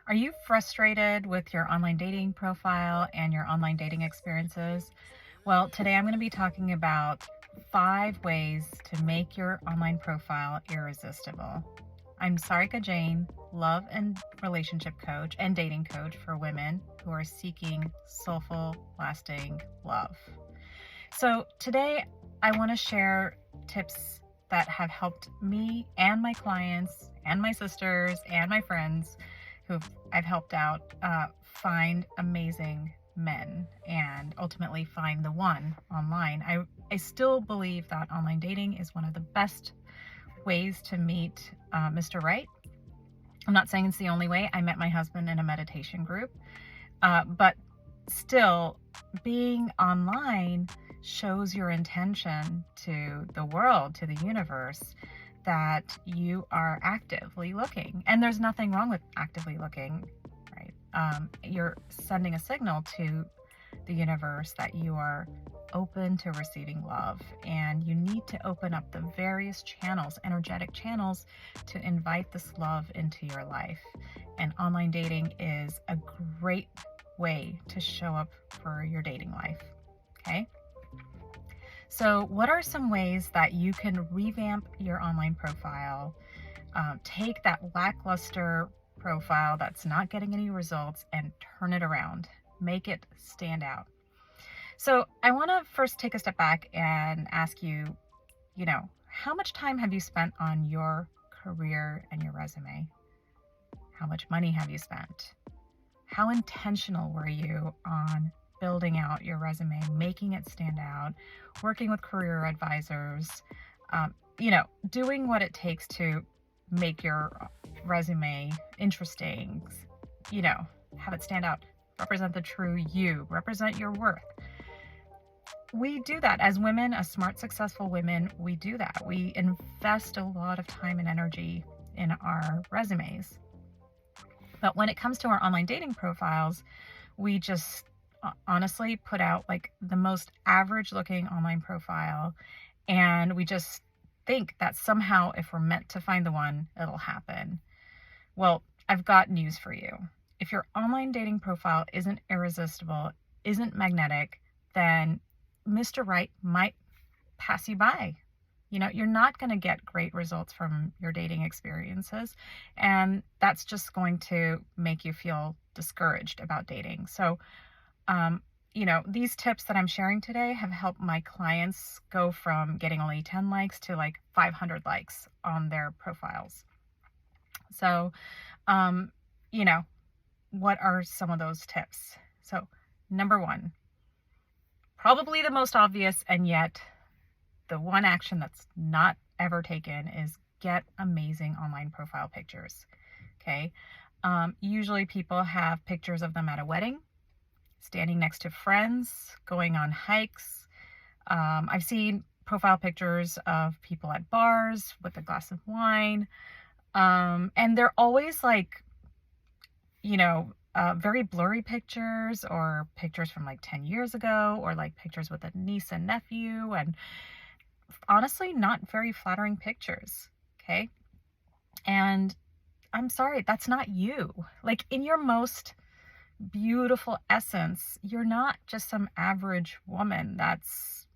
Are you frustrated with your online dating profile and your online dating experiences? Well, today I'm going to be talking about 5 ways to make your online profile irresistible. I'm Sarika Jane, love and relationship coach and dating coach for women who are seeking soulful, lasting love. So today I want to share tips that have helped me and my clients and my sisters and my friends who I've helped out find amazing men and ultimately find the one online. I still believe that online dating is one of the best ways to meet Mr. Right. I'm not saying it's the only way. I met my husband in a meditation group, but still being online shows your intention to the world, to the universe, that you are actively looking. And there's nothing wrong with actively looking, right? You're sending a signal to the universe that you are open to receiving love, and you need to open up the various channels, energetic channels, to invite this love into your life. And online dating is a great way to show up for your dating life. Okay. So what are some ways that you can revamp your online profile, take that lackluster profile that's not getting any results and turn it around, make it stand out? So I want to first take a step back and ask you, how much time have you spent on your career and your resume? How much money have you spent? How intentional were you on building out your resume, making it stand out, working with career advisors, doing what it takes to make your resume interesting, have it stand out, represent the true you, represent your worth. We do that as women, as smart, successful women. We do that. We invest a lot of time and energy in our resumes. But when it comes to our online dating profiles, we just honestly put out like the most average looking online profile, and we just think that somehow if we're meant to find the one, it'll happen. Well, I've got news for you. If your online dating profile isn't irresistible, isn't magnetic, then Mr. Right might pass you by. You're not going to get great results from your dating experiences, and that's just going to make you feel discouraged about dating. So, these tips that I'm sharing today have helped my clients go from getting only 10 likes to like 500 likes on their profiles. So, what are some of those tips? So, number one, probably the most obvious, and yet the one action that's not ever taken, is get amazing online profile pictures. Okay. Usually people have pictures of them at a wedding, standing next to friends, going on hikes. I've seen profile pictures of people at bars with a glass of wine. And they're always like, very blurry pictures, or pictures from like 10 years ago, or like pictures with a niece and nephew, and honestly, not very flattering pictures. Okay. And I'm sorry, that's not you. Like, in your most beautiful essence, you're not just some average woman that's,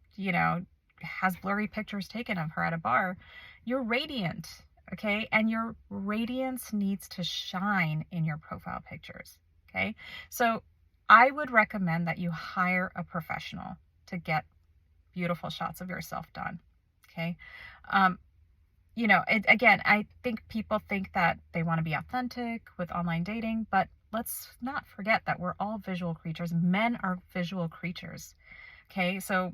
has blurry pictures taken of her at a bar. You're radiant. Okay. And your radiance needs to shine in your profile pictures. Okay. So I would recommend that you hire a professional to get beautiful shots of yourself done. Okay. Again, I think people think that they want to be authentic with online dating, but let's not forget that we're all visual creatures. Men are visual creatures. Okay. So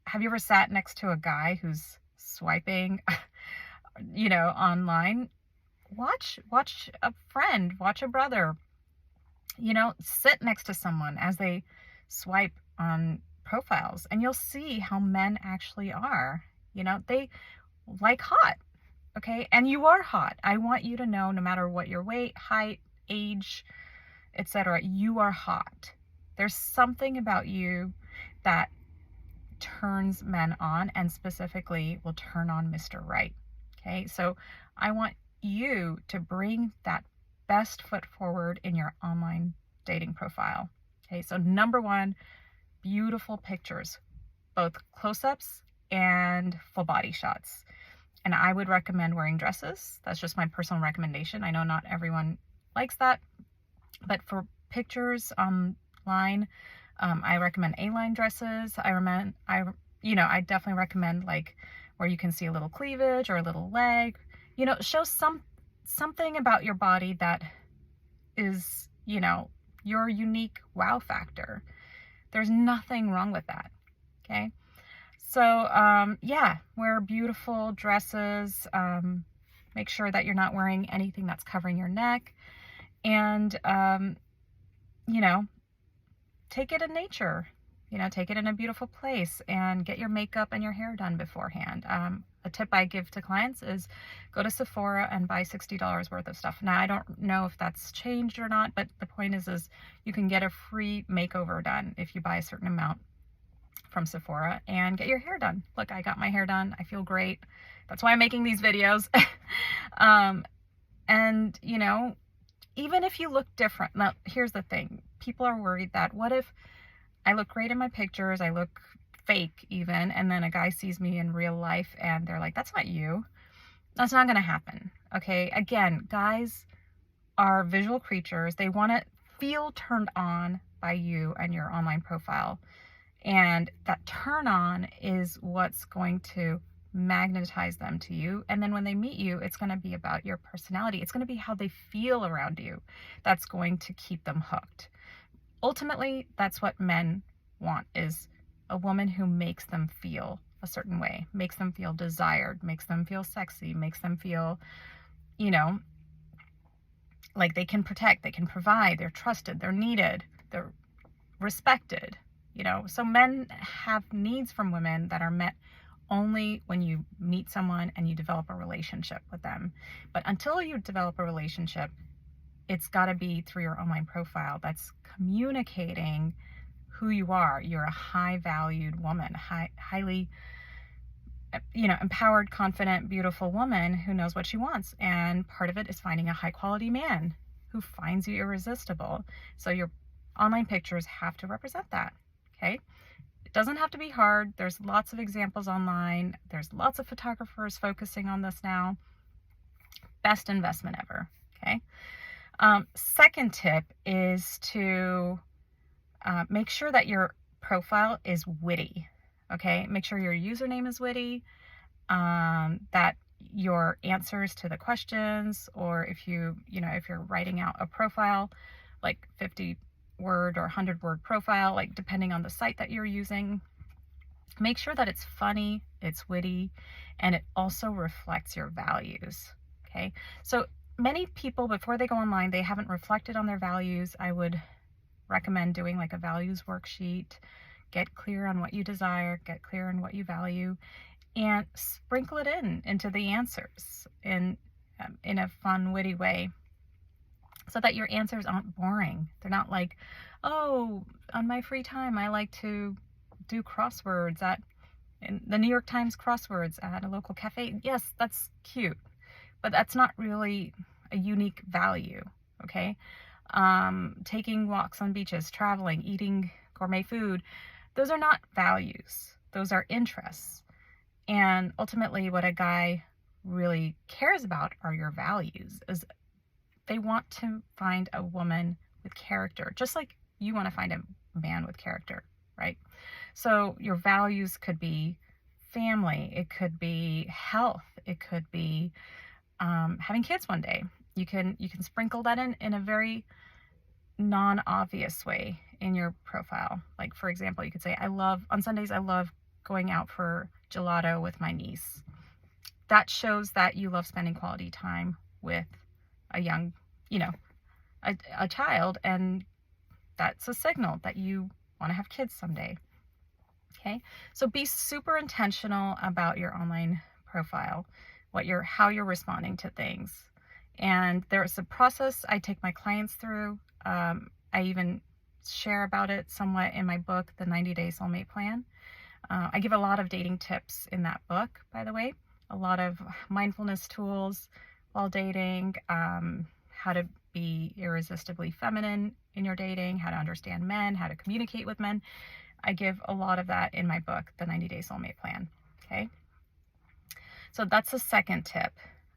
have you ever sat next to a guy who's swiping, online? Watch a friend, watch a brother, sit next to someone as they swipe on profiles, and you'll see how men actually are. They like hot. Okay. And you are hot. I want you to know, no matter what your weight, height, age, etc., you are hot. There's something about you that turns men on, and specifically will turn on Mr. Right. Okay. So I want you to bring that best foot forward in your online dating profile. Okay, so number one, beautiful pictures, both close-ups and full body shots. And I would recommend wearing dresses. That's just my personal recommendation. I know not everyone likes that, but for pictures online, I recommend A-line dresses. I definitely recommend like where you can see a little cleavage or a little leg. Show something about your body that is, your unique wow factor. There's nothing wrong with that. Okay. So, yeah, wear beautiful dresses. Make sure that you're not wearing anything that's covering your neck. And, take it in nature. Take it in a beautiful place and get your makeup and your hair done beforehand. A tip I give to clients is go to Sephora and buy $60 worth of stuff. Now, I don't know if that's changed or not, but the point is you can get a free makeover done if you buy a certain amount from Sephora and get your hair done. Look, I got my hair done. I feel great. That's why I'm making these videos. And, even if you look different, now here's the thing. People are worried that what if I look great in my pictures, I look fake even, and then a guy sees me in real life and they're like, that's not you. That's not going to happen. Okay. Again, guys are visual creatures. They want to feel turned on by you and your online profile. And that turn on is what's going to magnetize them to you. And then when they meet you, it's going to be about your personality. It's going to be how they feel around you. That's going to keep them hooked. Ultimately, that's what men want, is a woman who makes them feel a certain way, makes them feel desired, makes them feel sexy, makes them feel, like they can protect, they can provide, they're trusted, they're needed, they're respected. So men have needs from women that are met only when you meet someone and you develop a relationship with them. But until you develop a relationship, it's got to be through your online profile that's communicating who you are. You're a high-valued woman, highly, empowered, confident, beautiful woman who knows what she wants. And part of it is finding a high-quality man who finds you irresistible. So your online pictures have to represent that. Okay. It doesn't have to be hard. There's lots of examples online. There's lots of photographers focusing on this now. Best investment ever. Okay. Second tip is to make sure that your profile is witty. Okay. Make sure your username is witty, that your answers to the questions, or if you're writing out a profile, like 50-word or 100-word profile, like depending on the site that you're using, make sure that it's funny, it's witty, and it also reflects your values. Okay. So many people, before they go online, they haven't reflected on their values. I would recommend doing like a values worksheet. Get clear on what you desire, get clear on what you value, and sprinkle it into the answers in a fun, witty way, so that your answers aren't boring. They're not like, oh, on my free time, I like to do crosswords in the New York Times crosswords at a local cafe. Yes, that's cute, but that's not really a unique value. Okay. Taking walks on beaches, traveling, eating gourmet food. Those are not values. Those are interests. And ultimately what a guy really cares about are your values. They want to find a woman with character, just like you want to find a man with character, right? So your values could be family, it could be health, it could be having kids one day. You can sprinkle that in a very non-obvious way in your profile. Like, for example, you could say, on Sundays, I love going out for gelato with my niece. That shows that you love spending quality time with a young, a child, and that's a signal that you want to have kids someday. Okay. So be super intentional about your online profile, how you're responding to things. And there's a process I take my clients through. I even share about it somewhat in my book, The 90-Day Soulmate Plan. I give a lot of dating tips in that book, by the way, a lot of mindfulness tools while dating, how to be irresistibly feminine in your dating, how to understand men, how to communicate with men. I give a lot of that in my book, The 90-Day Soulmate Plan. Okay. So that's the second tip.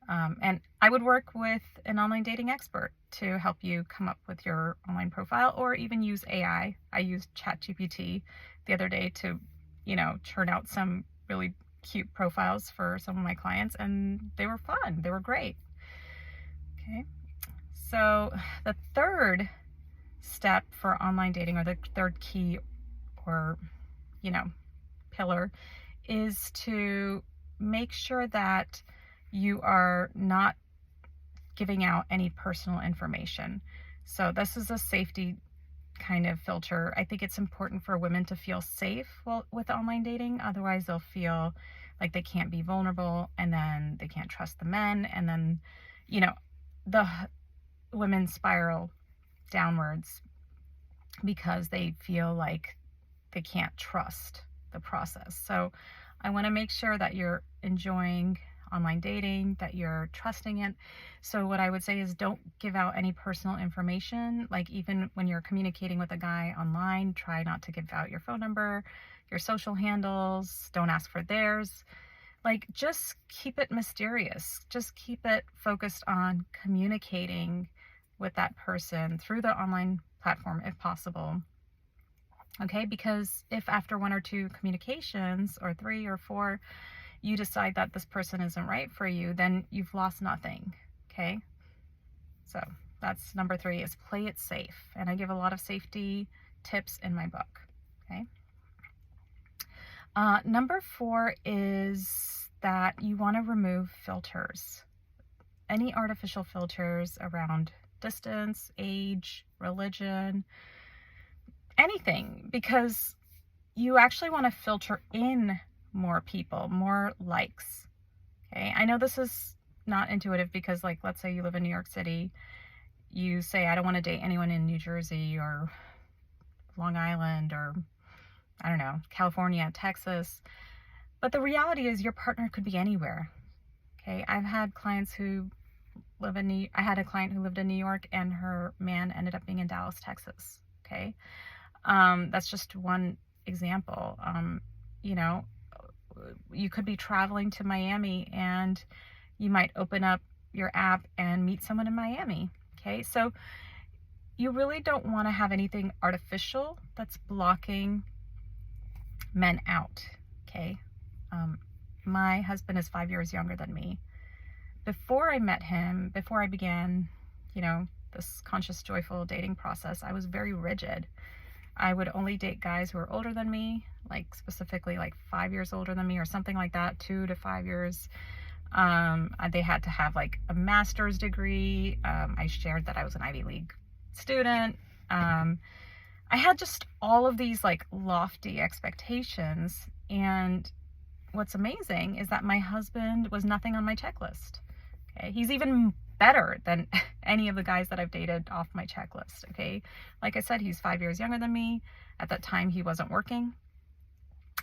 And I would work with an online dating expert to help you come up with your online profile, or even use AI. I used ChatGPT the other day to, churn out some really cute profiles for some of my clients, and they were fun. They were great. Okay. So the third step for online dating, or the third key or, pillar, is to make sure that you are not giving out any personal information. So this is a safety kind of filter. I think it's important for women to feel safe with online dating. Otherwise, they'll feel like they can't be vulnerable, and then they can't trust the men. And then, the women spiral downwards because they feel like they can't trust the process. So I want to make sure that you're enjoying online dating, that you're trusting it. So what I would say is, don't give out any personal information. Like, even when you're communicating with a guy online, try not to give out your phone number, your social handles, don't ask for theirs. Like, just keep it mysterious. Just keep it focused on communicating with that person through the online platform if possible. Okay, because if after 1 or 2 communications, or 3 or 4, you decide that this person isn't right for you, then you've lost nothing. Okay, so that's number 3, is play it safe. And I give a lot of safety tips in my book. Okay. Number 4 is that you want to remove filters. Any artificial filters around distance, age, religion, anything, because you actually want to filter in more people, more likes. Okay. I know this is not intuitive, because, like, let's say you live in New York City, you say, I don't want to date anyone in New Jersey or Long Island, or I don't know, California, Texas. But the reality is your partner could be anywhere. Okay. I've had clients who I had a client who lived in New York, and her man ended up being in Dallas, Texas. Okay. That's just one example. You could be traveling to Miami, and you might open up your app and meet someone in Miami. Okay. So you really don't want to have anything artificial that's blocking men out. Okay. My husband is 5 years younger than me. Before I met him, before I began, this conscious, joyful dating process, I was very rigid. I would only date guys who were older than me, like specifically like 5 years older than me, or something like that, 2 to 5 years. They had to have like a master's degree. I shared that I was an Ivy League student. I had just all of these like lofty expectations. And what's amazing is that my husband was nothing on my checklist. Okay. He's even better than any of the guys that I've dated off my checklist. Okay. Like I said, he's 5 years younger than me. At that time, he wasn't working.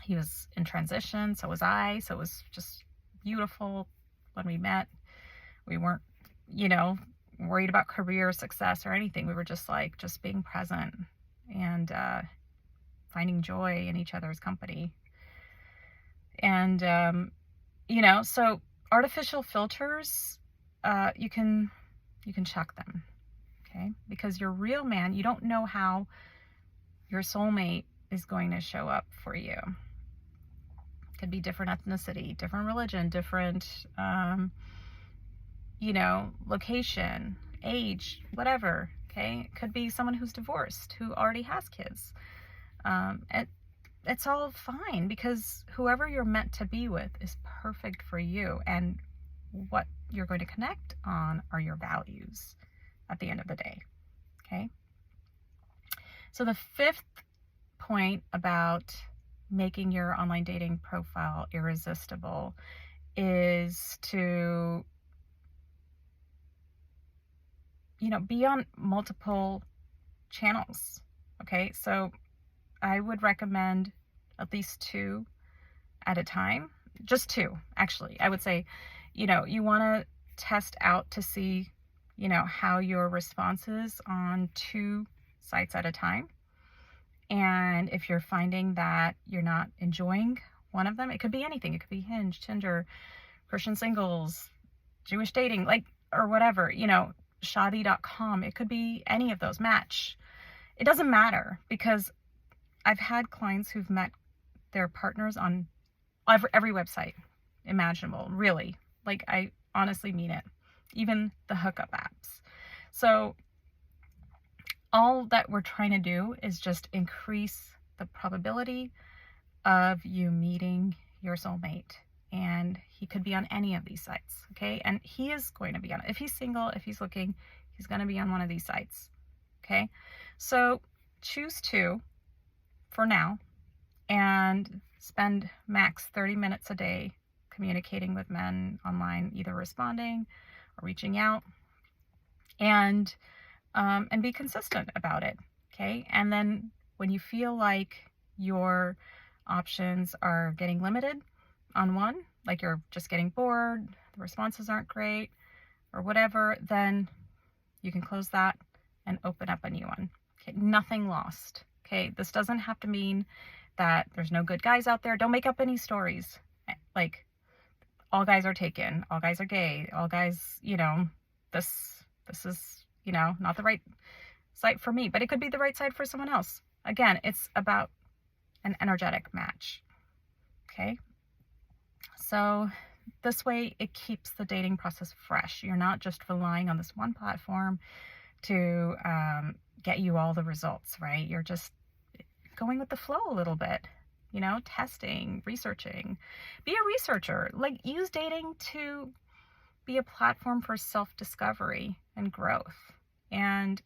He was in transition. So was I. So it was just beautiful when we met. We weren't, worried about career success or anything. We were just being present and finding joy in each other's company. And, so artificial filters, you can check them. Okay. Because your real man, you don't know how your soulmate is going to show up for you. Could be different ethnicity, different religion, different, location, age, whatever. Okay. It could be someone who's divorced, who already has kids. It's all fine, because whoever you're meant to be with is perfect for you. And what you're going to connect on are your values at the end of the day. Okay. So the 5th point about making your online dating profile irresistible is to, be on multiple channels. Okay. So I would recommend at least 2 at a time. Just 2, actually. I would say, you want to test out to see you know, how your responses on 2 sites at a time. And if you're finding that you're not enjoying one of them, it could be anything. It could be Hinge, Tinder, Christian Singles, Jewish dating, like, or whatever, you know, shadi.com. It could be any of those. Match. It doesn't matter, because I've had clients who've met their partners on every website imaginable, really. Like, I honestly mean it. Even the hookup apps. So all that we're trying to do is just increase the probability of you meeting your soulmate. And he could be on any of these sites, okay? And he is going to be on, if he's single, if he's looking, he's going to be on one of these sites, okay? So choose 2 for now and spend max 30 minutes a day communicating with men online, either responding or reaching out, and be consistent about it, okay? And then when you feel like your options are getting limited on one, like you're just getting bored, the responses aren't great, or whatever, then you can close that and open up a new one. Okay, nothing lost. Okay, this doesn't have to mean that there's no good guys out there. Don't make up any stories. Like, all guys are taken, all guys are gay, all guys, you know, this is, you know, not the right site for me, but it could be the right site for someone else. Again, it's about an energetic match. Okay. So this way it keeps the dating process fresh. You're not just relying on this one platform to get you all the results, right? You're just going with the flow a little bit, you know, testing, researching. Be a researcher. Like, use dating to be a platform for self-discovery and growth. And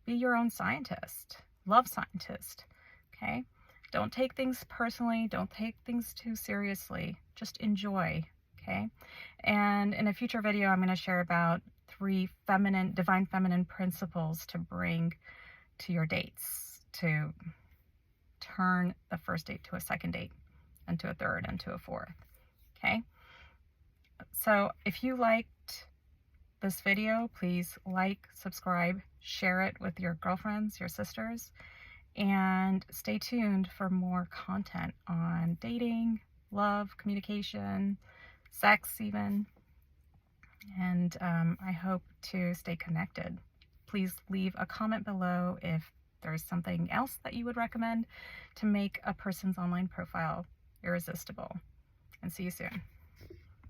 be your own scientist. Love scientist. Okay? Don't take things personally. Don't take things too seriously. Just enjoy. Okay? And in a future video, I'm going to share about 3 divine feminine principles to bring to your dates, to turn the first date to a second date, and to a third, and to a fourth. Okay? So if you liked this video, please like, subscribe, share it with your girlfriends, your sisters, and stay tuned for more content on dating, love, communication, sex even. And I hope to stay connected. Please leave a comment below if there's something else that you would recommend to make a person's online profile irresistible. And see you soon.